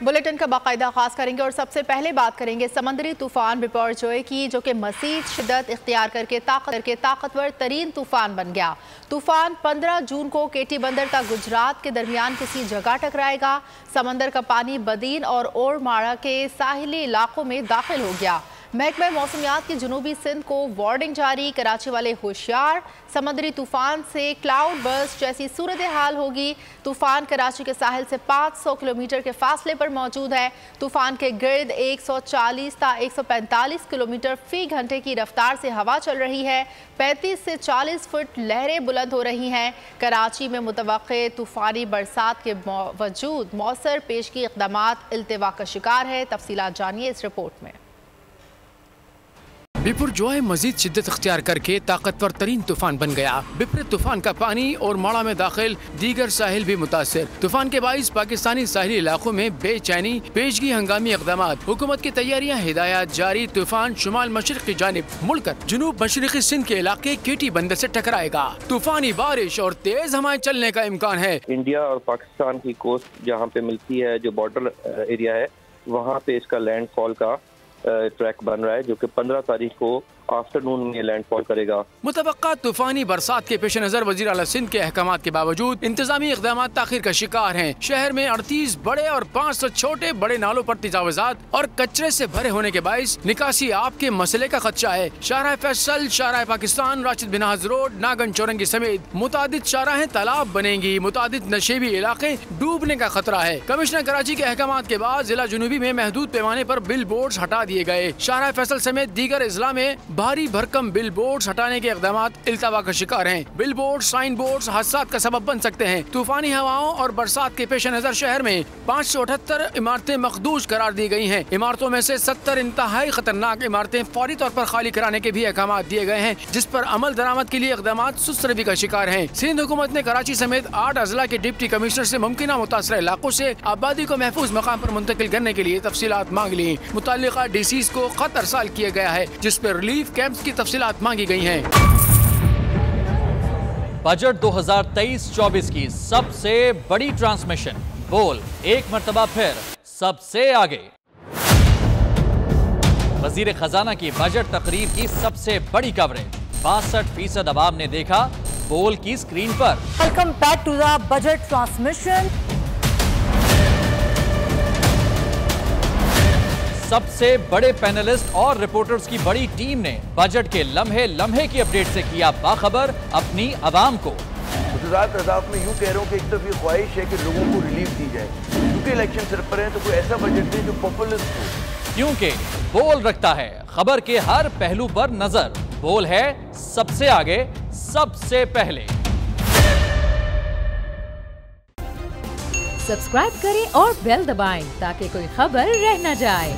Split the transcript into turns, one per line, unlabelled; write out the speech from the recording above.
Bulletin का बाकायदा आगाज करेंगे और सबसे पहले बात करेंगे समंदरी तूफान बिपरजॉय की, जो कि मज़ीद शिद्दत इख्तियार करके ताकतवर तरीन तूफान बन गया। तूफान 15 जून को केटी बंदर तक गुजरात के दरमियान किसी जगह टकराएगा। समंदर का पानी बदीन और ओरमाड़ा के साहिली इलाकों में दाखिल हो गया। महकमा मौसमियात की जनूबी सिंध को वार्निंग जारी, कराची वाले होशियार। समंदरी तूफान से क्लाउड बर्स्ट जैसी सूरत हाल होगी। तूफान कराची के साहिल से 500 किलोमीटर के फासले पर मौजूद है। तूफान के गिर्द 140 ता 145 किलोमीटर फी घंटे की रफ्तार से हवा चल रही है। 35 से 40 फुट लहरें बुलंद हो रही हैं। कराची में मुतवक्के तूफानी बरसात के बावजूद मौसर पेशगी इक़दामात इल्तिवा का शिकार है। तफसीलात जानिए इस रिपोर्ट में।
बिपरजॉय मजीद शिद्दत इख्तियार करके ताकतवर तरीन तूफान बन गया। विपरीत तूफान का पानी और माड़ा में दाखिल दीगर साहिल भी मुतासर। तूफान के बाइस पाकिस्तानी साहिली इलाकों में बेचैनी, पेशगी हंगामी इक़दाम, हुकूमत की तैयारियां, हिदायत जारी। तूफान शुमाल मशरक़ की जानिब मुड़कर जनूब मशरक़ी सिंध के इलाके केटी बंदर से टकराएगा। तूफानी बारिश और तेज हवाएं चलने का इम्कान है।
इंडिया और पाकिस्तान की कोस्ट जहाँ पे मिलती है, जो बॉर्डर एरिया है, वहाँ पे इसका लैंडफॉल का ट्रैक बन रहा है, जो कि 15 तारीख को आफ्टरनून में लैंडफॉल करेगा।
मुतवक्का तूफानी बरसात के पेश नजर वज़ीर आला सिंध के अहकामात के बावजूद इंतजामी इक़दाम ताख़ीर का शिकार हैं। शहर में 38 बड़े और 500 छोटे बड़े नालों पर तजावुज़ात और कचरे से भरे होने के बाइस निकासी आपके मसले का खदशा है। शाहराह फैसल, शाहराह पाकिस्तान, राशिद बिनाज रोड, नागन चौरंगी समेत मुतादिद शाहराहें तालाब बनेंगी। मुतादिद नशेबी इलाके डूबने का खतरा है। कमिश्नर कराची के अहकामात के बाद जिला जुनूबी में महदूद पैमाने पर बिल बोर्ड हटा दिए गए। शाहराह फैसल समेत दीगर अजला में भारी भरकम बिल बोर्ड हटाने के इक़दामात इल्तवा का शिकार हैं। बिल बोर्ड, साइन बोर्ड हादसात का सबब बन सकते हैं। तूफानी हवाओं और बरसात के पेश नजर शहर में 578 इमारतें मखदूश करार दी गई हैं। इमारतों में से 70 इंतहाई खतरनाक इमारतें फौरी तौर पर खाली कराने के भी अहकामात दिए गए हैं, जिस पर अमल दरामद के लिए इक़दामात सुस्त रवि का शिकार हैं। सिंध हुकूमत ने कराची समेत 8 अजला के डिप्टी कमिश्नर से मुमकिन मुतासर इलाकों से आबादी को महफूज मकाम पर मुंतकिल करने के लिए तफसीलात मांग ली। मुतल्लिका डीसीज को खत अरसाल किया गया है, जिस पर रिलीफ कैंप्स की तफसीलात मांगी गई हैं।
बजट 2023-24 की सबसे बड़ी ट्रांसमिशन, बोल एक मर्तबा फिर सबसे आगे। वजीर खजाना की बजट तकरीर की सबसे बड़ी कवरेज, 62% अवाम ने देखा बोल की स्क्रीन पर।
Welcome back to the budget transmission.
सबसे बड़े पैनलिस्ट और रिपोर्टर्स की बड़ी टीम ने बजट के लम्हे लम्हे की अपडेट से किया बाखबर अपनी आवाम को।
गुजरात रज़ाक में यूँ कह रहा हूँ कि एक तरफ ये ख्वाहिश है कि लोगों को रिलीफ दी जाए, क्योंकि इलेक्शन सर पर है, तो कोई ऐसा बजट दे जो पॉपुलिस्ट हो।
क्योंकि बोल रखता है खबर के हर पहलू पर नजर। बोल है सबसे आगे, सबसे पहले।
सब्सक्राइब करें और बेल दबाएं ताकि कोई खबर रह न जाए।